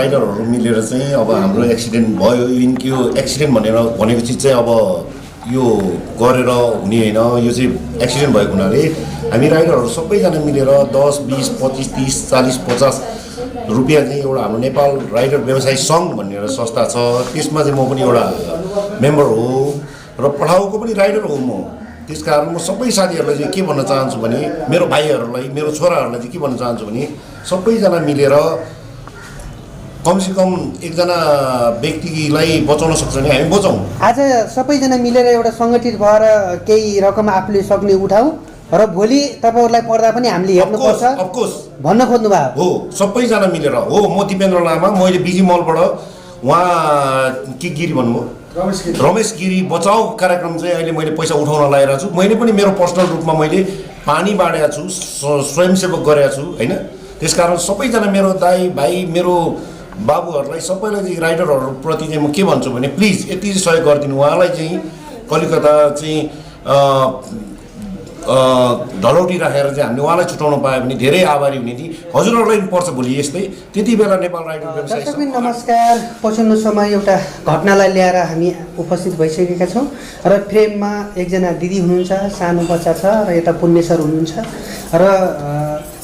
राइडरहरू मिलेर चाहिँ अब हाम्रो एक्सिडेन्ट भयो। इभन कि यो एक्सिडेन्ट भनेको चिज चाहिँ अब यो गरेर हुने होइन, यो चाहिँ एक्सिडेन्ट भएको हुनाले हामी राइडरहरू सबैजना मिलेर 10, 20, 25, 30, 40, 50 रुपियाँ चाहिँ एउटा हाम्रो नेपाल राइडर व्यवसाय सङ्घ भन्ने एउटा संस्था छ, त्यसमा चाहिँ म पनि एउटा मेम्बर हो र पठाउको पनि राइडर हो म। त्यस कारण म सबै साथीहरूलाई चाहिँ के भन्न चाहन्छु भने, मेरो भाइहरूलाई, मेरो छोराहरूलाई चाहिँ के भन्न चाहन्छु भने, सबैजना मिलेर कमसेकम एकजना व्यक्तिलाई बचाउन सक्छ भने हामी बचाउँ। आज सबैजना मिलेर एउटा सङ्गठित भएर केही रकम आफूले सक्ने उठाउँ र भोलि तपाईँहरूलाई पर्दा पनि हामीले हेर्नुपर्छ अफकोर्स भन्न खोज्नु भयो हो। सबैजना मिलेर हो। म दिपेन्द्र लामा, मैले बिजी मलबाट उहाँ के गिरी भन्नुभयो, रमेश गिरी बचाउ कार्यक्रम चाहिँ अहिले मैले पैसा उठाउन लगाइरहेको छु। मैले पनि मेरो पर्सनल रूपमा मैले पानी बाँडेको छु, स्वयंसेवक गरेको छु होइन। त्यसकारण सबैजना मेरो दाइ भाइ, मेरो बाबुहरूलाई, सबैलाई चाहिँ राइडरहरूप्रति चाहिँ म के भन्छु भने प्लिज यति सहयोग गरिदिनु। उहाँलाई चाहिँ कलिकता चाहिँ ढलौटी राखेर चाहिँ हामीले उहाँलाई छुटाउन पायो भने धेरै आभारी हुने थिएँ। हजुरहरूलाई पनि पर्छ भोलि यस्तै। त्यति बेला नेपाल राइडर व्यवसाय दर्शक नमस्कार। पछिल्लो समय एउटा घटनालाई ल्याएर हामी उपस्थित भइसकेका छौँ र फ्रेममा एकजना दिदी हुनुहुन्छ, सानो बच्चा छ र यता पुण्य सर हुनुहुन्छ र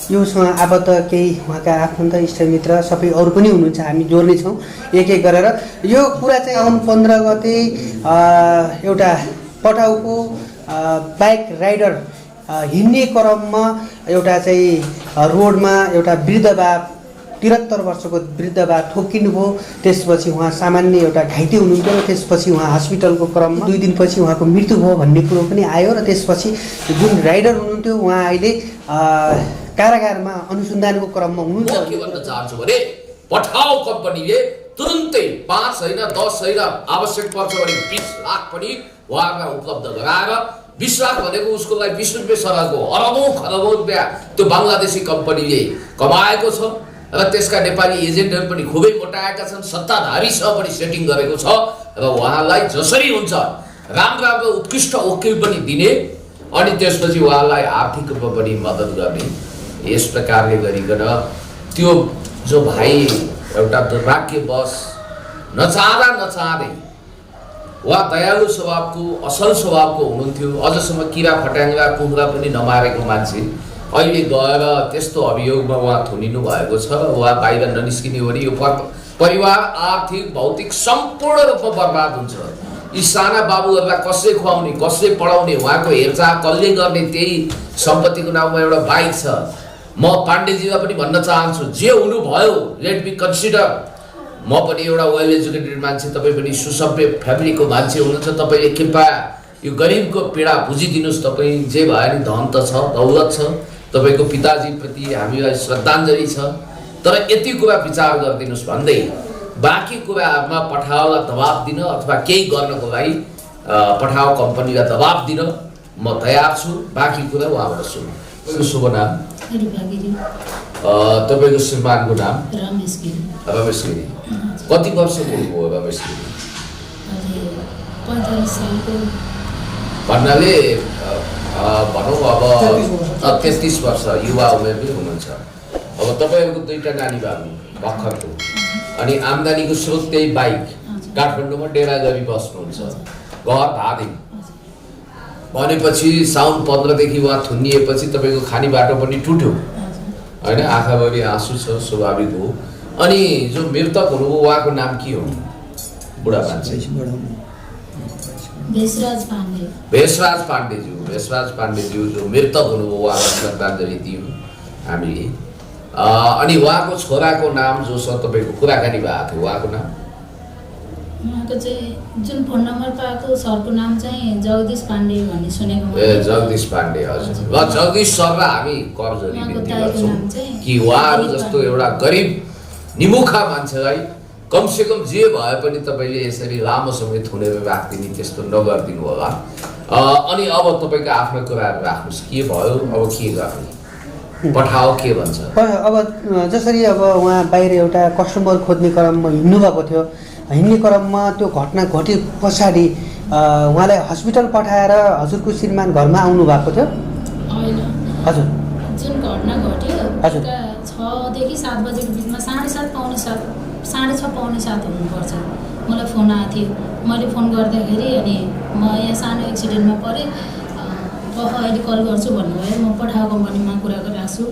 योसँग आबद्ध केही उहाँका आफन्त इष्टमित्र सबै अरू पनि हुनुहुन्छ। हामी जोड्ने छौँ एक एक गरेर। यो कुरा चाहिँ आउनु 15 गते एउटा पटाउको बाइक राइडर हिँड्ने क्रममा एउटा चाहिँ रोडमा एउटा वृद्ध बा 73 वर्षको वृद्ध बा ठोकिनुभयो। त्यसपछि उहाँ सामान्य एउटा घाइते हुनुहुन्थ्यो र त्यसपछि उहाँ हस्पिटलको क्रममा 2 दिनपछि उहाँको मृत्यु भयो भन्ने कुरो पनि आयो र त्यसपछि जुन राइडर हुनुहुन्थ्यो उहाँ अहिले कारागारमा अनुसन्धानको क्रममा हुनुहुन्छ। के भन्न चाहन्छु भने पठाउ कम्पनीले तुरुन्तै 5 होइन 10 होइन आवश्यक पर्छ भने 20 लाख पनि उहाँलाई उपलब्ध गराएर 20 लाख भनेको उसको लागि 20 रुपियाँ सरहको अरबौं खरबौं रुपियाँ त्यो बङ्गलादेशी कम्पनीले कमाएको छ र त्यसका नेपाली एजेन्टहरू पनि खुबै मोटाएका छन्। सत्ताधारीसँग पनि सेटिङ गरेको छ र उहाँलाई जसरी हुन्छ राम्रो उत्कृष्ट वकिल पनि दिने अनि त्यसपछि उहाँलाई आर्थिक रूपमा पनि मद्दत गर्ने। यस प्रकारले गरिकन त्यो जो भाइ एउटा दुर्भाग्यवश नचाहँदै उहाँ दयालु स्वभावको असल स्वभावको हुनुहुन्थ्यो। अझसम्म किरा फट्याङ्ग्रा कुखुरा पनि नमारेको मान्छे अहिले गएर त्यस्तो अभियोगमा उहाँ थुनिनु भएको छ र उहाँ बाहिर ननिस्किने हो भने यो परिवार आर्थिक भौतिक सम्पूर्ण रूपमा बर्बाद हुन्छ। यी साना बाबुहरूलाई कसले खुवाउने, कसले पढाउने, उहाँको हेरचाह कसले गर्ने, त्यही सम्पत्तिको नाममा एउटा बाइक छ। म पाण्डेजीलाई पनि भन्न चाहन्छु जे हुनुभयो लेट बी कन्सिडर। म पनि एउटा वेल एजुकेटेड मान्छे, तपाईँ पनि सुसभ्य फ्यामिलीको मान्छे हुनुहुन्छ। तपाईँले कृपया यो गरिबको पीडा बुझिदिनुहोस्। तपाईँ जे भए नि धन त छ, दौलत छ, तपाईँको पिताजीप्रति हामीलाई श्रद्धाञ्जली छ, तर यति कुरा विचार गरिदिनुहोस् भन्दै बाँकी कुराहरूमा पठाउलाई दबाब दिन अथवा केही गर्नको लागि पठाउ कम्पनीलाई दबाब दिन म तयार छु। बाँकी कुरा उहाँबाट सुन्नु। शुभ नाम तपाईँको श्रीमानको नाम रमेश गिरी। कति वर्षको हो रमेश गिरी? भन्नाले भनौँ अब 33 वर्ष युवा उमेरमै हुनुहुन्छ। अब तपाईँहरूको 2टा नानी बाबु भर्खरको अनि आम्दानीको स्रोत त्यही बाइक, काठमाडौँमा डेरा गरी बस्नुहुन्छ, घर धादिङ भनेपछि साउन 15 देखि उहाँ थुनिएपछि तपाईँको खाने बाटो पनि टुट्यो होइन, आँखाभरि आँसु छ, स्वाभाविक हो। अनि जो मृतक हुनुभयो उहाँको नाम के हो? बुढा मान्छे भेषराज पाण्डेज्यू जो मृतक हुनुभयो उहाँलाई श्रद्धाञ्जली दियौँ हामीले। अनि उहाँको छोराको नाम जो छ तपाईँको कुराकानी भएको थियो, उहाँको नाम? उहाँको चाहिँ जुन फोन नम्बर पाएको सरको नाम चाहिँ जगदीश पाण्डे भन्ने सुनेको। ए जगदीश पाण्डे, हजुर। ल जगदीश सरलाई हामी करजोरी बिन्ती गर्छौँ कि उहाँहरू जस्तो एउटा गरिब निमुखा मान्छेलाई कमसेकम जे भए पनि तपाईँले यसरी लामो समय थुनेर राखिदिने त्यस्तो नगरिदिनु होला। अनि अब तपाईँको आफ्नो कुराहरू राख्नुहोस्, के भयो, अब के गर्ने, पठाओ के भन्छ? अब जसरी अब उहाँ बाहिर एउटा कस्टमर खोज्ने क्रममा हिँड्नुभएको थियो, हिँड्ने क्रममा त्यो घटना घटे पछाडि उहाँलाई हस्पिटल पठाएर हजुरको श्रीमान घरमा आउनु भएको थियो? हजुर, जुन घटना घट्यो 6 देखि 7 बजेको बिचमा 7:30 पाउने 7 6:30 पाउने 7 हुनुपर्छ। मलाई फोन आएको थियो, मैले फोन गर्दाखेरि अनि म यहाँ सानो एक्सिडेन्टमा परेँ, अहिले कल गर्छु भन्नुभयो। म पठाएको कम्पनीमा कुरा गरिरहेको छु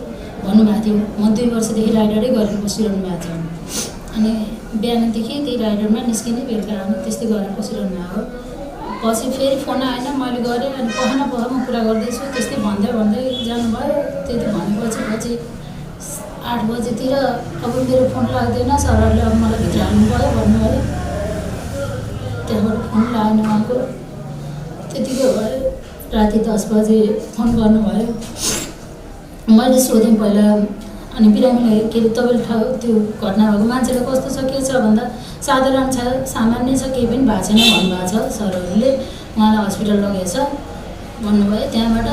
भन्नुभएको थियो। म 2 वर्षदेखि राइडरै गरेर बसिरहनु भएको छ। अनि बिहानदेखि त्यही राइडरमा निस्किने बेलुका आउने त्यस्तै गरेर बसिरहनु भएको। पछि फेरि फोन आएन, मैले गरेँ अनि पख म कुरा गर्दैछु त्यस्तै भन्दै जानुभयो। त्यति भनेपछि 8 बजेतिर अब मेरो फोन लाग्दैन, सरहरूले अब मलाई भित्र हाल्नुभयो भन्नुभयो। त्यहाँबाट फोन लागेन उहाँको। त्यतिकै भयो, राति 10 बजे फोन गर्नुभयो। मैले सोधेँ पहिला, अनि बिरामीले के अरे तपाईँले त्यो घटना भएको मान्छेलाई कस्तो छ के छ भन्दा साधारण छ, सामान्य छ, केही पनि भएको छैन भन्नुभएको छ सरहरूले। उहाँलाई हस्पिटल लगेछ भन्नुभयो। त्यहाँबाट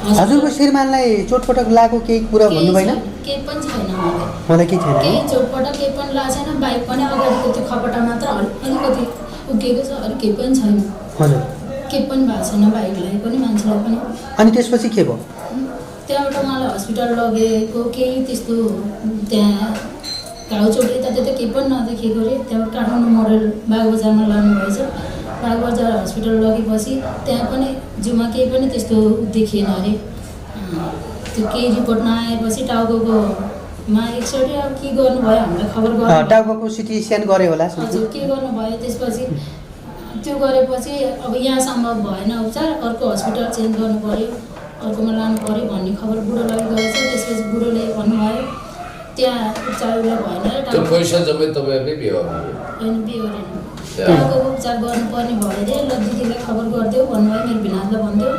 हजुरको श्रीमानलाई चोटपटक लागेको केही कुरा भन्नु भएन? केही पनि छैन, मलाई केही छैन, केही चोटपटक केही पनि लागेको छैन। बाइक पनि अगाडिको त्यो खपटा मात्र अलिकति उक्किएको छ, अरू केही पनि छैन। हजुर, केही पनि भएको छैन बाइकलाई पनि मान्छेलाई पनि। अनि त्यसपछि के भयो? त्यहाँबाट उहाँलाई हस्पिटल लगेको केही त्यस्तो त्यहाँ घाउचोट यतात्यता केही पनि नदेखिएको अरे। त्यहाँबाट काठमाडौँ मोडल बागबजारमा लानुभएछ। बागबजार हस्पिटल लगेपछि त्यहाँ पनि जिउमा केही पनि त्यस्तो देखिएन अरे। त्यो केही रिपोर्ट नआएपछि टाउकोमा एकचोटि अब के गर्नुभयो हामीलाई खबर गर्नु। टाउको सिटी स्क्यान गरे होला? हजुर, के गर्नुभयो त्यसपछि त्यो गरेपछि अब यहाँ सम्भव भएन उपचार, अर्को हस्पिटल चेन्ज गर्नु पऱ्यो, अर्कोमा लानु पऱ्यो भन्ने खबर बुढोलाई गएछ। त्यसपछि बुढोले भन्नुभयो त्यहाँ उपचार भएन, त्यो पैसा जम्मै तपाईँहरूले होइन बिहोरेन, टाउको उपचार गर्नुपर्ने भयो अरे। ल दिदीलाई खबर गरिदेऊ भन्नुभयो, मेरो भिनाजलाई भनिदेऊ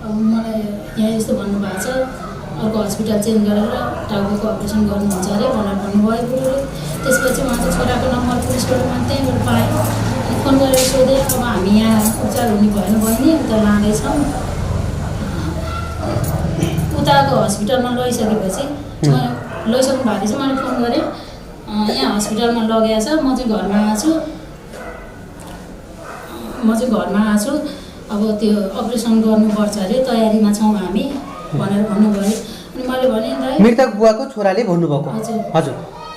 अब मलाई यहाँ यस्तो भन्नुभएको छ, अर्को हस्पिटल चेन्ज गरेर टाउको अपरेसन गर्नुहुन्छ अरे भनेर भन्नुभयो बुढोले। त्यसपछि उहाँको छोराको नम्बर पुलिसबाट मैले त्यहीँबाट पाएँ। फोन गरेर सोधेँ अब हामी यहाँ उपचार हुने भएन बहिनी, उता लाँदैछौँ। उताको हस्पिटलमा लैसकेपछि लैसक्नु भएको छ, मैले फोन गरेँ यहाँ हस्पिटलमा लगेको छ, म चाहिँ घरमा आएको छु, अब त्यो अपरेसन गर्नुपर्छ अरे, तयारीमा छौँ हामी भनेर भन्नुभयो। अनि मैले भने दाइ, मृतक बुवाको छोराले भन्नुभएको? हजुर हजुर।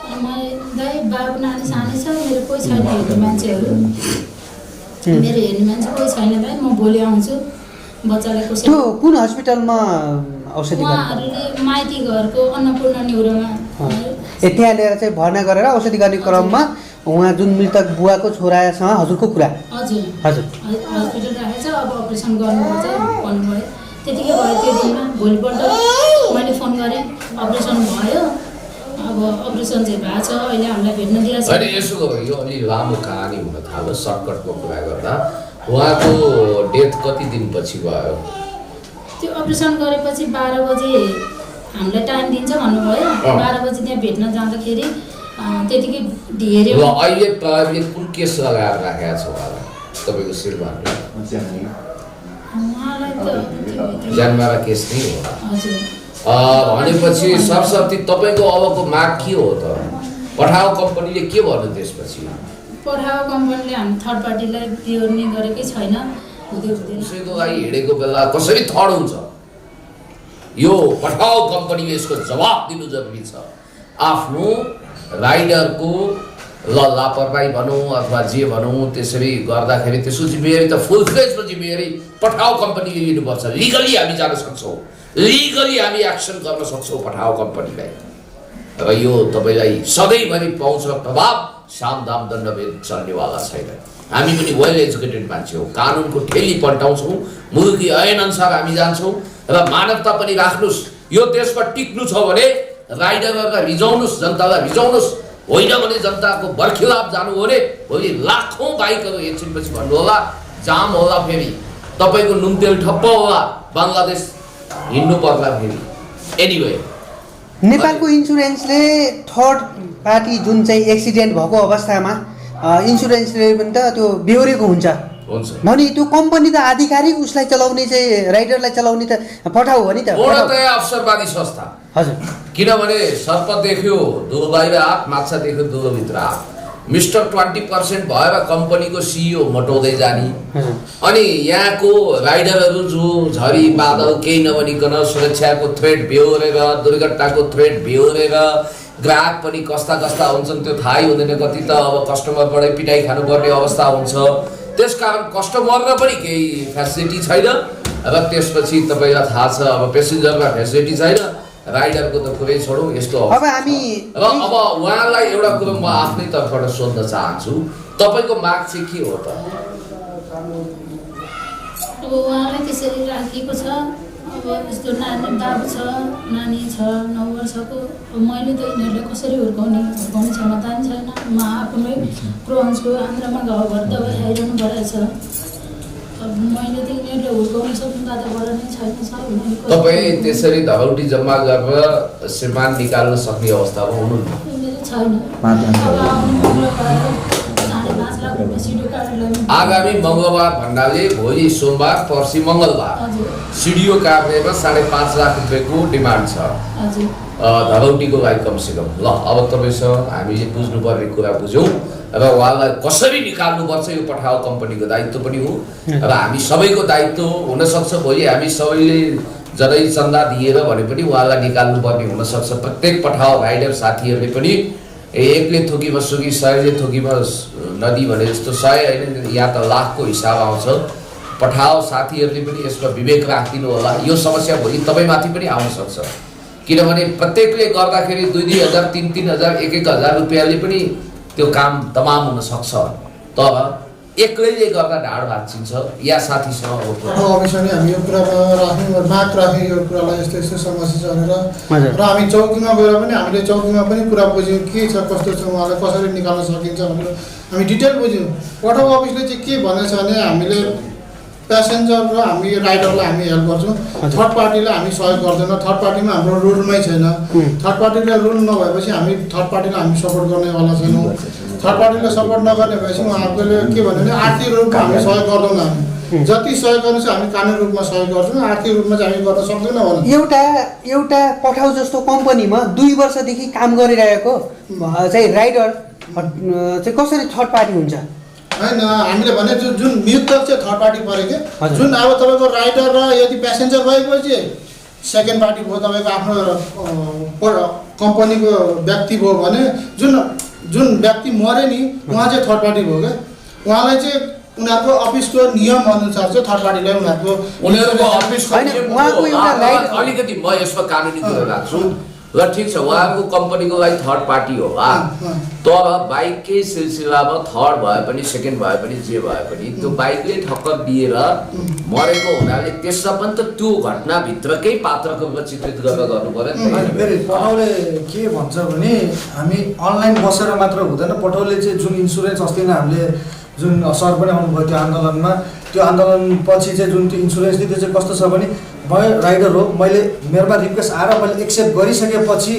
अनि मैले दाइ बाबु नानी सानै छ, मेरो कोही छैन हेर्ने मान्छेहरू, मेरो हेर्ने मान्छे कोही छैन दाइ, म भोलि आउँछु बच्चालाई कसै। त्यो कुन हस्पिटलमा औषधि उहाँहरूले माइती घरको अन्नपूर्ण न्युरोमा त्यहाँ लिएर चाहिँ भर्ना गरेर औषधि गर्ने क्रममा उहाँ जुन मृतक बुवाको छोरासँग हजुरको कुरा? हजुर हजुर। हस्पिटल राखेको छ, अब अपरेसन गर्नुपर्छ भन्नुभयो। त्यतिकै भयो त्यो दिनमा। भोलिपल्ट मैले फोन गरेँ, अपरेसन भयो, अब अपरेसन चाहिँ भएको छ, अहिले हामीलाई भेट्न दिएको छ। होइन यसो यो अलि लामो कहानी हुन थाल्यो। सर्टकटको कुरा गर्दा उहाँको डेथ कति दिनपछि भयो? त्यो अपरेसन गरेपछि 12 बजे हामीलाई टाइम दिन्छ भन्नुभयो। 12 बजे त्यहाँ भेट्न जाँदाखेरि त्यतिकै ढेर्यो। ल अहिले प्रहरीले कुन केस लगाएर राखेको छ उहाँलाई, तपाईँको श्रीमानले? उहाँलाई त ज्यानमारा केस नै हो। हजुर। भनेपछि सरस्वती तपाईँको अबको माग के हो त? पठाओ कम्पनीले के भन्यो त्यसपछि? पठाओ कम्पनीले हामी थर्ड पार्टीलाई बिहोर्ने गरेकै छैन, हुँदैन। कसैको लागि हिँडेको बेला कसरी थर्ड हुन्छ? यो पठाओ कम्पनीले यसको जवाब दिनु जरुरी छ। आफ्नो राइडरको लापरवाही भनौँ अथवा जे भनौँ त्यसरी गर्दाखेरि त्यसको जिम्मेवारी त फुल फ्लेजको जिम्मेवारी पठाओ कम्पनीले लिनुपर्छ। लिगली हामी जान सक्छौँ, लिगली हामी एक्सन गर्न सक्छौँ पठाओ कम्पनीलाई। र यो तपाईँलाई सधैँभरि पाउँछ प्रभाव, सामदाम दण्डभेद चल्नेवाला छैन। हामी पनि वेल एजुकेटेड मान्छे हौ, कानुनको ठेली पल्टाउँछौँ, मुलुकी ऐन अनुसार हामी जान्छौँ र मानवता पनि राख्नुहोस्। यो देशमा टिक्नु छ भने राइडरहरूलाई रिजाउनुहोस्, जनतालाई रिजाउनुहोस्, होइन भने जनताको बर्खिलाफ जानु हो भने भोलि लाखौँ बाइकहरू एकछिनपछि भन्नु होला जाम होला, फेरि तपाईँको नुन तेल ठप्प होला, बङ्गलादेश हिँड्नु पर्ला फेरि। एनिवे नेपालको इन्सुरेन्सले थर्ड पार्टी जुन चाहिँ एक्सिडेन्ट भएको अवस्थामा इन्सुरेन्सले पनि त त्यो बेहोरेको हुन्छ भने त्यो कम्पनी त आधिकारिक उसलाई चलाउने चाहिँ राइडरलाई चलाउने त पठाऊ हो नि त। पूर्णतया अवसरवादी संस्था। हजुर। किनभने सर्प देख्यो दुलो बाहिर हात, माछा देख्यो दुलो भित्र हात। मिस्टर 20% भएर कम्पनीको सिइओ मोटाउँदै जाने। अनि यहाँको राइडरहरू जो झरी बादल केही नभनिकन सुरक्षाको थ्रेट बेहोरेर, दुर्घटनाको थ्रेट बेहोरेर ग्राहक पनि कस्ता कस्ता हुन्छन् त्यो थाहै हुँदैन, कति त अब कस्टमरबाटै पिटाइ खानुपर्ने अवस्था हुन्छ। त्यसकारण कस्टमरमा पनि केही फेसिलिटी छैन र त्यसपछि तपाईँलाई थाहा छ अब पेसेन्जरमा फेसिलिटी छैन, राइडरको त कुरै छोडौँ यस्तो अब हामी र अब उहाँलाई एउटा कुरो म आफ्नै तर्फबाट सोध्न चाहन्छु, तपाईँको माग चाहिँ के हो त? अब उहाँलाई त्यसरी राखिएको छ, अब यस्तो नानी बाबु छ, नानी छ 9 वर्षको, मैले त यिनीहरूलाई कसरी हुर्काउने क्षमता पनि छैन। म आफ्नै क्रोन्सको आन्द्रामा घरघर दबाई खाइरहनु परेछ। अब मैले त यिनीहरूलाई हुर्काउन सक्ने वातावरण नै छैन। तपाईँ त्यसरी धरौटी जम्मा गरेर श्रीमान निकाल्न सक्ने अवस्थामा हुनुहुन्न? मेरो छैन। अब आउने मङ्गलबार 5.5 लाख रुपियाँ सिडिओ कार्यालयमा आगामी मङ्गलबार भन्नाले भोलि सोमबार, पर्सि मङ्गलबार सिडिओ कार्यालयमा 5.5 लाख रुपियाँको डिमान्ड छ धरौटीको लागि कमसेकम। ल अब तपाईँसँग हामीले बुझ्नुपर्ने कुरा बुझौँ र उहाँलाई कसरी निकाल्नुपर्छ यो पठाओ कम्पनीको दायित्व पनि हो र हामी सबैको दायित्व हुनसक्छ। भोलि हामी सबैले जनै चन्दा दिएर भने पनि उहाँलाई निकाल्नुपर्ने हुनसक्छ। प्रत्येक पठाओ राइडर साथीहरूले पनि एकले थोकीमा सुकी 100ले थोकीमा नदी भने जस्तो 100 होइन, या त लाखको हिसाब आउँछ। पठाओ साथीहरूले पनि यसमा विवेक राखिदिनु होला। यो समस्या भोलि तपाईँमाथि पनि आउन सक्छ, किनभने प्रत्येकले गर्दाखेरि 2,000, 3,000, 1,000 रुपियाँले पनि त्यो काम तमाम हुन सक्छ। तर एक्लैले गर्दा ढाड भाँचिन्छ या साथीसँग अफिसमा हामी यो कुरामा राख्यौँ, माग राख्यौँ यो कुरालाई यस्तो यस्तो समस्या छ भनेर र हामी चौकीमा गएर पनि हामीले चौकीमा पनि कुरा बुझ्यौँ के छ कस्तो छ, उहाँलाई कसरी निकाल्न सकिन्छ भनेर हामी डिटेल बुझ्यौँ। पठाउ अफिसले चाहिँ के भनेछ भने हामीले प्यासेन्जर र हामी राइडरलाई हामी हेल्प गर्छौँ, थर्ड पार्टीलाई हामी सहयोग गर्दैनौँ। थर्ड पार्टीमा हाम्रो रुलमै छैन। थर्ड पार्टीलाई रुल नभएपछि हामी थर्ड पार्टीलाई हामी सपोर्ट गर्नेवाला छैनौँ। थर्ड पार्टीलाई सपोर्ट नगर्ने भएपछि उहाँहरूले के भन्यो भने आर्थिक रूपमा हामी सहयोग गर्दैनौँ। हामी जति सहयोग गर्नु छ हामी कानुनी रूपमा सहयोग गर्छौँ, आर्थिक रूपमा चाहिँ हामी गर्न सक्दैनौँ भने। एउटा पठाउ जस्तो कम्पनीमा 2 वर्षदेखि काम गरिरहेको चाहिँ राइडर चाहिँ कसरी थर्ड पार्टी हुन्छ? होइन, हामीले भने जुन मृतक चाहिँ थर्ड पार्टी पऱ्यो कि जुन अब तपाईँको राइडर र यदि प्यासेन्जर भएपछि सेकेन्ड पार्टी भयो, तपाईँको आफ्नो कम्पनीको व्यक्ति भयो भने जुन व्यक्ति मऱ्यो नि उहाँ चाहिँ थर्ड पार्टी भयो क्या। उहाँलाई चाहिँ उनीहरूको अफिसको नियम अनुसार चाहिँ थर्ड पार्टीलाई उनीहरूको अफिसको अलिकति म यसमा कानुनी कुरा राख्छु र ठिक छ, उहाँको कम्पनीको लागि थर्ड पार्टी हो तर बाइककै सिलसिलामा थर्ड भए पनि सेकेन्ड भए पनि जे भए पनि त्यो बाइकले ठक्कर दिएर मरेको हुनाले त्यसमा पनि त त्यो घटनाभित्रकै पात्रको रूपमा चित्रित गरेर गर्नु पर्यो। फेरि पठाउले के भन्छ भने हामी अनलाइन बसेर मात्र हुँदैन। पठाउले चाहिँ जुन इन्सुरेन्स अस्ति नै हामीले जुन सर पनि आउनुभयो त्यो आन्दोलनमा, त्यो आन्दोलन पछि चाहिँ जुन त्यो इन्सुरेन्स दियो त्यो चाहिँ कस्तो छ भने म राइडर हो, मेरोमा रिक्वेस्ट आएर मैले एक्सेप्ट गरिसकेपछि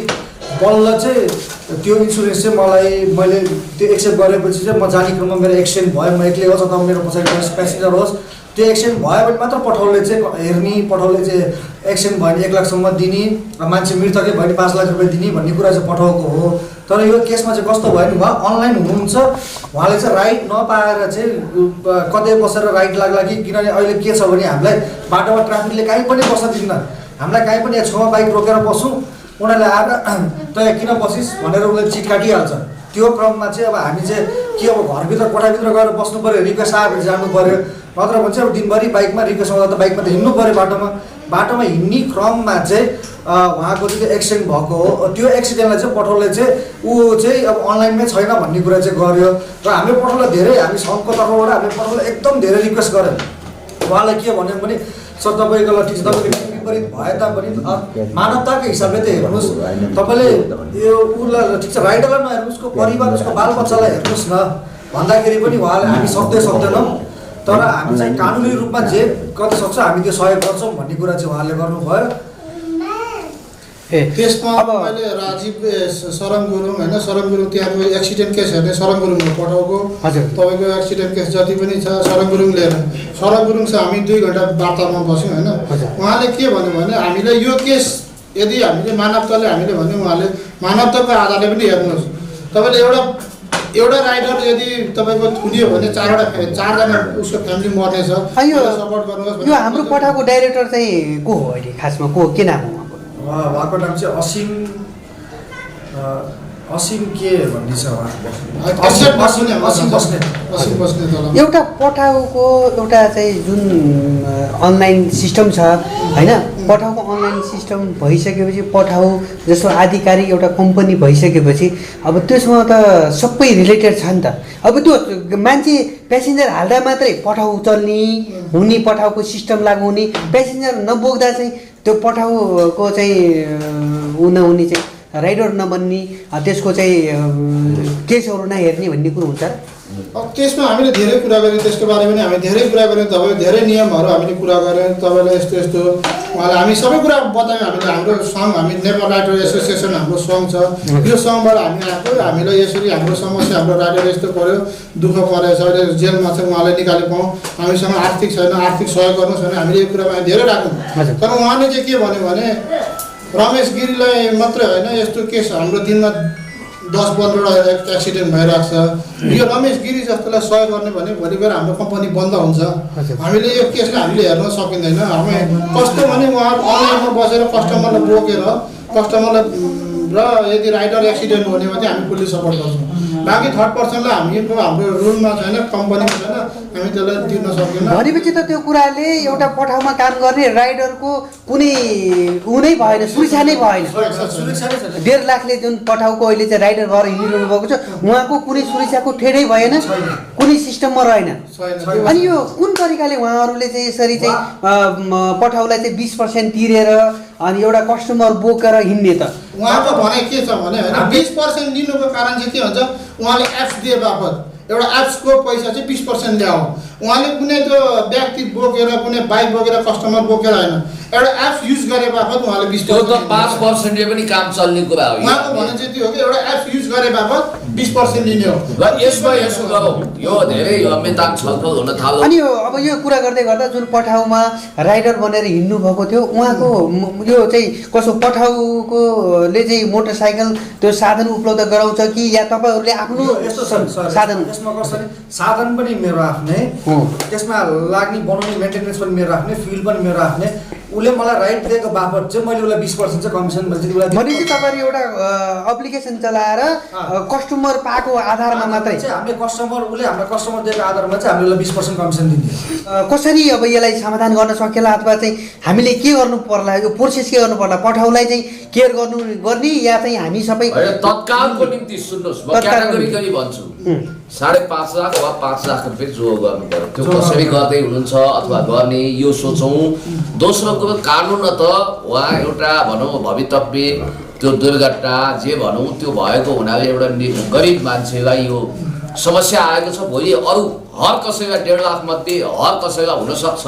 बल्ल चाहिँ त्यो इन्सुरेन्स चाहिँ मैले त्यो एक्सेप्ट गरेपछि चाहिँ म जाने क्रममा मेरो एक्सिडेन्ट भयो, म एक्लै होस् अथवा मेरो पछाडि प्यासेन्जर होस्, त्यो एक्सिडेन्ट भयो भने मात्र पठाउले चाहिँ हेर्ने, पठाउले चाहिँ एक्सिडेन्ट भयो भने 1 लाखसम्म दिने, मान्छे मृतकै भयो भने 5 लाख रुपियाँ दिने भन्ने कुरा चाहिँ पठाउको हो। तर यो केसमा चाहिँ कस्तो भयो भने उहाँ अनलाइन हुनुहुन्छ, उहाँले चाहिँ राइड नपाएर चाहिँ कतै बसेर राइड लाग्ला कि, किनभने अहिले के छ भने हामीलाई बाटोमा ट्राफिकले कहीँ पनि बस्न दिन्न। हामीलाई कहीँ पनि छेउमा बाइक रोकेर बसौँ, उनीहरूले आएर त किन बसिस् भनेर उसले चिट काटिहाल्छ। त्यो क्रममा चाहिँ अब हामी चाहिँ के अब घरभित्र कोठाभित्र गएर बस्नु पऱ्यो, रिक्वेस्ट आयो भने जानु पऱ्यो, नत्र भने चाहिँ अब दिनभरि बाइकमा रिक्वेस्ट आउँदा त बाइकमा त हिँड्नु पऱ्यो। बाटोमा हिँड्ने क्रममा चाहिँ उहाँको चाहिँ एक्सिडेन्ट भएको हो। त्यो एक्सिडेन्टलाई चाहिँ पठाउले चाहिँ ऊ चाहिँ अब अनलाइनमै छैन भन्ने कुरा चाहिँ गर्यो र हामीले पठाउलाई धेरै, हामी सङ्घको तर्फबाट हामीले पठाउलाई एकदम धेरै रिक्वेस्ट गऱ्यौँ। उहाँलाई के भन्यो भने सर तपाईँको ठिक छ, तपाईँले विपरीत भए तापनि मानवताको हिसाबले त हेर्नुहोस्, तपाईँले यो उसलाई ठिक छ राइडरलाई नहेर्नुहोस्, उसको परिवार उसको बालबच्चालाई हेर्नुहोस् न भन्दाखेरि पनि उहाँले हामी सक्दैनौँ। तर हामी चाहिँ कानुनी रूपमा जे कति सक्छ हामी त्यो सहयोग गर्छौँ भन्ने कुरा चाहिँ उहाँले गर्नुभयो। त्यसमा मैले राजीव सरम गुरुङ होइन, सरम गुरुङ त्यहाँको एक्सिडेन्ट केस हेर्ने सरम गुरुङमा पठाएको। तपाईँको एक्सिडेन्ट केस जति पनि छ सरम गुरुङ लिएर, सरम गुरुङसँग हामी 2 घन्टा वार्तामा बस्यौँ होइन। उहाँले के भन्यो भने हामीले यो केस यदि हामीले मानवताले हामीले भन्यो, उहाँले मानवताको आधारले पनि हेर्नुहोस्, तपाईँले एउटा राइडर यदि तपाईँको थुनियो भने 4जना उसको फ्यामिली मर्नेछ, सपोर्ट गर्नुहोस्। यो हाम्रो पठाएको डाइरेक्टर चाहिँ को हो अहिले खासमा, के नाम हो? उहाँको नाम चाहिँ असीम के भन्ने छ उहाँ असीम बस्ने तल एउटा पठाउको एउटा चाहिँ जुन अनलाइन सिस्टम छ होइन, पठाउको अनलाइन सिस्टम भइसकेपछि पठाउ जस्तो आधिकारिक एउटा कम्पनी भइसकेपछि अब त्यसमा त सबै रिलेटेड छ नि त। अब त्यो मान्छे प्यासेन्जर हाल्दा मात्रै पठाउ चल्ने हुने, पठाउको सिस्टम लागु हुने, प्यासेन्जर नबोक्दा चाहिँ त्यो पठाउको चाहिँ नहुने चाहिँ राइडर नबन्ने, त्यसको चाहिँ केसहरू नहेर्ने भन्ने कुरो हुन्छ र। अब त्यसमा हामीले धेरै कुरा गऱ्यौँ, त्यसको बारेमा पनि हामी धेरै कुरा गऱ्यौँ। तपाईँ धेरै नियमहरू हामीले कुरा गऱ्यौँ, तपाईँलाई यस्तो यस्तो उहाँलाई हामी सबै कुरा बतायौँ। हामीले हाम्रो सङ्घ, हामी नेपाल राइडर एसोसिएसन हाम्रो सङ्घ छ, यो सङ्घबाट हामी आएको, हामीलाई यसरी हाम्रो समस्या, हाम्रो राइडर यस्तो पऱ्यो, दुःख परेछ, अहिले जेलमा छ, उहाँलाई निकाले पाउँ, हामीसँग आर्थिक छैन, आर्थिक सहयोग गर्नुहोस् भने हामीले यो कुरामा धेरै राख्यौँ। तर उहाँले चाहिँ के भन्यो भने रमेश गिरीलाई मात्रै होइन, यस्तो केस हाम्रो दिनमा 10-15वटा एक्सिडेन्ट भइरहेको छ, यो रमेश गिरी जस्तोलाई सहयोग गर्ने भने भोलि गएर हाम्रो कम्पनी बन्द हुन्छ। हामीले यो केसलाई हामीले हेर्न सकिँदैन। हामी कस्तो भने उहाँहरू अनलाइनमा बसेर कस्टमरलाई बोकेर कस्टमरलाई र यदि राइडर एक्सिडेन्ट हुने भने हामी पुलिस सपोर्ट गर्छौँ। बाँकी थर्ड पर्सनलाई हाम्रो रुलमा छैन, कम्पनीमा छैन, हामी त्यसलाई दिन सक्दैनौँ। भनेपछि त त्यो कुराले एउटा पठाउमा काम गर्ने राइडरको कुनै ऊ नै भएन, सुरक्षा नै भएन। 1.5 लाखले जुन पठाउको अहिले चाहिँ राइडर गरेर हिँडिरहनु भएको छ, उहाँको कुनै सुरक्षाको ठेडै भएन, कुनै सिस्टममा रहेन। अनि यो कुन तरिकाले उहाँहरूले चाहिँ यसरी चाहिँ पठाउलाई चाहिँ 20% तिरेर अनि एउटा कस्टमर बोकेर हिँड्ने त? उहाँको भनाइ के छ भने होइन, 20% लिनुको कारण चाहिँ के हुन्छ, उहाँले एप्स दिए बापत एउटा एप्सको पैसा चाहिँ 20% ल्याऊ। उहाँले कुनै त्यो व्यक्ति बोकेर कुनै बाइक बोकेर कस्टमर बोकेर होइन, एउटा एप्स युज गरे बापत उहाँले 20%। 5%ले पनि काम चल्ने कुरा हो। उहाँको भनाइ चाहिँ त्यो हो कि एउटा एप्स युज गरे बापत 20% लिने हो। र यसमा यसो गरौँ, यो धेरै लम्बेताङ छलफल हुन थाल्यो। अनि अब यो कुरा गर्दै गर्दा जुन पठाउमा राइडर बनेर हिँड्नु भएको थियो, उहाँको यो चाहिँ कसो पठाउकोले चाहिँ मोटरसाइकल त्यो साधन उपलब्ध गराउँछ कि या तपाईँहरूले आफ्नो यस्तो साधन? त्यसमा कसरी साधन पनि मेरो आफ्नै, त्यसमा लाग्ने बनाउने मेन्टेनेन्स पनि मेरो आफ्नै, फ्युल पनि मेरो आफ्नै। उसले मलाई राइड दिएको बापत चाहिँ मैले उसलाई 20% चाहिँ कमिसन भनेपछि तपाईँले एउटा एप्लिकेसन चलाएर कस्टमर पाएको आधारमा मात्रै चाहिँ हामीले कस्टमर, उसले हाम्रो कस्टमर दिएको आधारमा चाहिँ हामीले 20% कमिसन दिन्थ्यो। कसरी अब यसलाई समाधान गर्न सकिएला अथवा चाहिँ हामीले के गर्नु पर्ला, यो प्रोसेस के गर्नु पर्ला, पठाउलाई चाहिँ केयर गर्ने या चाहिँ हामी सबै तत्कालको निम्ति सुन्नुहोस्, म क्याटेगोरिकली भन्छु 5.5 लाख वा 5 लाख रुपियाँ जो गर्नु पर्यो, त्यो कसरी गर्दै हुनुहुन्छ अथवा गर्ने यो सोचौँ। दोस्रो कुरो कानुन त वा एउटा भनौँ भवितव्य त्यो दुर्घटना जे भनौँ त्यो भएको हुनाले एउटा गरिब मान्छेलाई यो समस्या आएको छ। भोलि अरू हर कसैलाई 1.5 लाख मध्ये हर कसैलाई हुनसक्छ,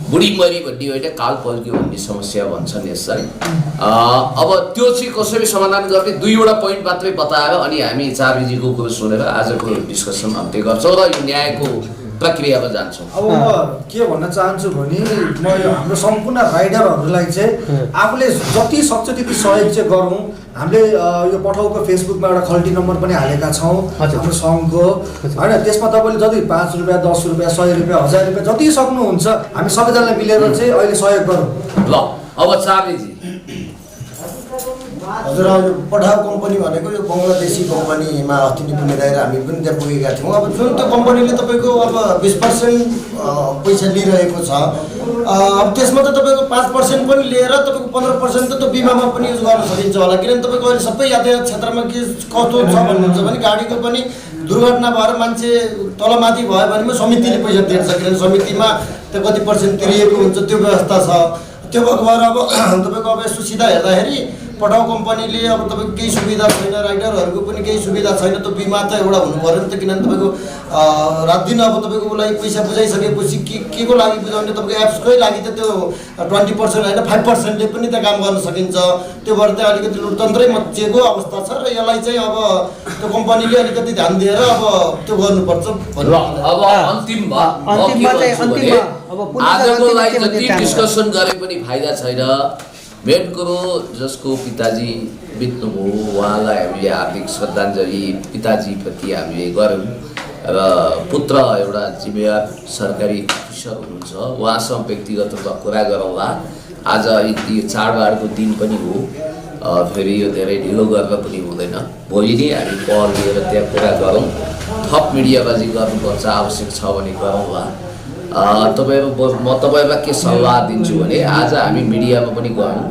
बुढी मरी भन्ने होइन, काल पल्क्यो भन्ने समस्या भन्छन् यसलाई। अब त्यो चाहिँ कसरी समाधान गर्ने 2वटा पोइन्ट मात्रै बताएर अनि हामी 4 बजीको कुरो सुनेर आजको डिस्कसन अन्त्य गर्छौँ र यो न्यायको प्रक्रियामा जान्छौँ। अब म के भन्न चाहन्छु भने म हाम्रो सम्पूर्ण राइडरहरूलाई चाहिँ आफूले जति सक्छ त्यति सहयोग चाहिँ गरौँ। हामीले यो पठाउको फेसबुकमा एउटा खल्टी नम्बर पनि हालेका छौँ हाम्रो सङ्घको होइन, त्यसमा तपाईँले जति 5 रुपियाँ 10 रुपियाँ 100 रुपियाँ 1000 रुपियाँ जति सक्नुहुन्छ हामी सबैजनाले मिलेर चाहिँ अहिले सहयोग गरौँ। ल अब चार्लीजी। हजुर, पठाउ कम्पनी भनेको यो बङ्गलादेशी कम्पनीमा अस्ति नै पनि ल्याएर हामी पनि त्यहाँ पुगेका थियौँ। अब जुन त्यो कम्पनीले तपाईँको अब 20% पैसा लिइरहेको छ, अब त्यसमा त तपाईँको 5% पनि लिएर तपाईँको 15% त त्यो बिमामा पनि युज गर्न सकिन्छ होला। किनभने तपाईँको अहिले सबै यातायात क्षेत्रमा के कस्तो छ भन्नुहुन्छ भने गाडीको पनि दुर्घटना भएर मान्छे तलमाथि भयो भने समितिले पैसा तिर्छ, किनभने समितिमा त्यो कति % तिरिएको हुन्छ त्यो व्यवस्था छ। त्यो भएको भएर अब तपाईँको अब यस्तो सिधा हेर्दाखेरि पठाउ कम्पनीले अब तपाईँको केही सुविधा छैन, राइडरहरूको पनि केही सुविधा छैन, त्यो बिमा त एउटा हुनु पऱ्यो नि त। किनभने तपाईँको रात दिन अब तपाईँको उसलाई पैसा बुझाइसकेपछि के को लागि बुझाउने, तपाईँको एप्सकै लागि त त्यो 20% होइन 5%ले पनि त काम गर्न सकिन्छ। त्यो भएर चाहिँ अलिकति लोकतन्त्रै मचिएको अवस्था छ र यसलाई चाहिँ अब त्यो कम्पनीले अलिकति ध्यान दिएर अब त्यो गर्नुपर्छ। अब अन्तिममा आजको लागि जति डिस्कसन गरे पनि फाइदा छैन। मेन कुरो जसको पिताजी बित्नुभयो उहाँलाई हामीले हार्दिक श्रद्धाञ्जली पिताजीप्रति हामीले गऱ्यौँ र पुत्र एउटा जिम्मेवार सरकारी अफिसर हुनुहुन्छ, उहाँसँग व्यक्तिगत रूपमा कुरा गरौँला। आज यो चाडबाडको दिन पनि हो, फेरि यो धेरै ढिलो गरेर पनि हुँदैन। भोलि नै हामी पहल लिएर त्यहाँ कुरा गरौँ, थप मिडियाबाजी गर्नुपर्छ, आवश्यक छ भने गरौँला। म तपाईँहरूलाई के सल्लाह दिन्छु भने आज हामी मिडियामा पनि गयौँ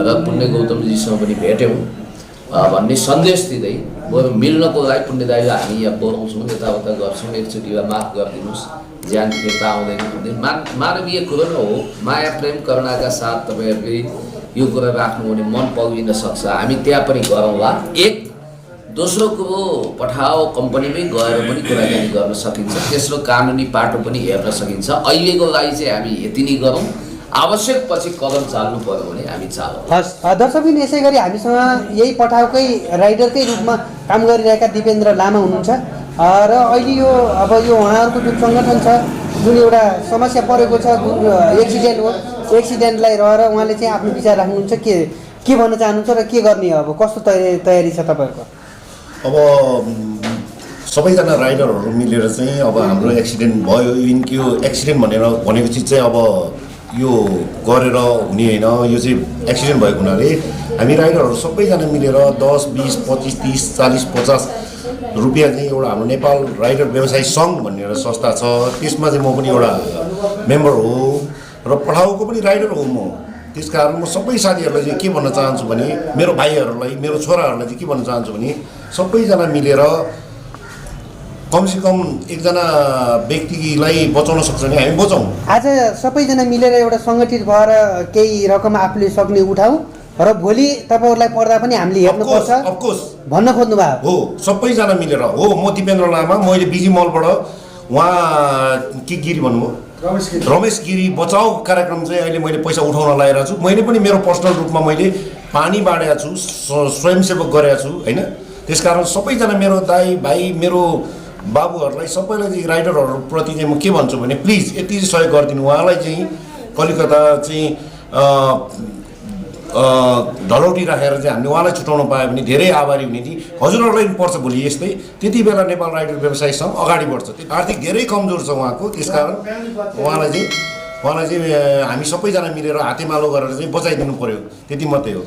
र पुण्य गौतमजीसँग पनि भेट्यौँ भन्ने सन्देश दिँदै बरु मिल्नको लागि पुण्य दाइलाई हामी यहाँ बोलाउँछौँ, यताउता गर्छौँ, एकचोटिलाई माफ गरिदिनुहोस्, ज्यान फिर्ता आउँदैन भन्ने मानवीय कुरो न हो। माया प्रेम करुणाका साथ तपाईँहरूले यो कुरा राख्नु भने मन पग्लिन सक्छ, हामी त्यहाँ पनि गरौँला। एक दोस्रो कुरो पठाओ कम्पनीमै गएर पनि कुराकानी गर्न सकिन्छ, तेस्रो कानुनी बाटो पनि हेर्न सकिन्छ। अहिलेको लागि चाहिँ हामी यति नै गरौँ, आवश्यक पछि कदम चाल्नु पर्यो भने हामी चालौँ। हस् दर्शकबिन, यसै गरी हामीसँग यही पठाउकै राइडरकै रूपमा काम गरिरहेका दिपेन्द्र लामा हुनुहुन्छ र अहिले यो उहाँहरूको जुन सङ्गठन छ, जुन एउटा समस्या परेको छ, एक्सिडेन्ट हो, एक्सिडेन्टलाई रहेर उहाँले चाहिँ आफ्नो विचार राख्नुहुन्छ, के भन्न चाहनुहुन्छ र के गर्ने, अब कस्तो तयारी छ तपाईँहरूको? अब सबैजना राइडरहरू मिलेर चाहिँ अब हाम्रो एक्सिडेन्ट भयो, इभन कि यो एक्सिडेन्ट भनेको चिज चाहिँ अब यो गरेर हुने होइन, यो चाहिँ एक्सिडेन्ट भएको हुनाले हामी राइडरहरू सबैजना मिलेर 10, 20, 25, 30, 40, 50 रुपियाँ चाहिँ एउटा हाम्रो नेपाल राइडर व्यवसायी सङ्घ भन्ने एउटा संस्था छ, त्यसमा चाहिँ म पनि एउटा मेम्बर हो र पठाउको पनि राइडर हो म। त्यस कारण म सबै साथीहरूलाई चाहिँ के भन्न चाहन्छु भने, मेरो भाइहरूलाई, मेरो छोराहरूलाई चाहिँ के भन्न चाहन्छु भने, सबैजना मिलेर कमसेकम एकजना व्यक्तिलाई बचाउन सक्छ भने हामी बचाउँ। आज सबैजना मिलेर एउटा सङ्गठित भएर केही रकम आफूले सक्ने उठाऊ र भोलि तपाईँहरूलाई पर्दा पनि हामीले हेर्नुपर्छ अफकोर्स भन्न खोज्नु भयो हो। सबैजना मिलेर हो। म दिपेन्द्र लामा, मैले बिजी मलबाट उहाँ के गिरी भन्नुभयो, रमेश गिरी बचाउ कार्यक्रम चाहिँ अहिले मैले पैसा उठाउन लगाइरहेको छु। मैले पनि मेरो पर्सनल रूपमा मैले पानी बाँडेको छु, स्वयंसेवक गरेको छु होइन। त्यसकारण सबैजना मेरो दाइ भाइ, मेरो बाबुहरूलाई, सबैलाई चाहिँ राइडरहरूप्रति चाहिँ म के भन्छु भने, प्लिज यति चाहिँ सहयोग गरिदिनु। उहाँलाई चाहिँ कलिकता चाहिँ धरौटी राखेर चाहिँ हामीले उहाँलाई छुटाउन पायो भने धेरै आभारी हुने थिएँ। हजुरहरूलाई पनि पर्छ भोलि यस्तै, त्यति बेला नेपाल राइडर व्यवसायी सङ्घ अगाडि बढ्छ। आर्थिक धेरै कमजोर छ उहाँको, त्यसकारण उहाँलाई चाहिँ हामी सबैजना मिलेर हातेमालो गरेर चाहिँ बचाइदिनु पर्यो, त्यति मात्रै हो।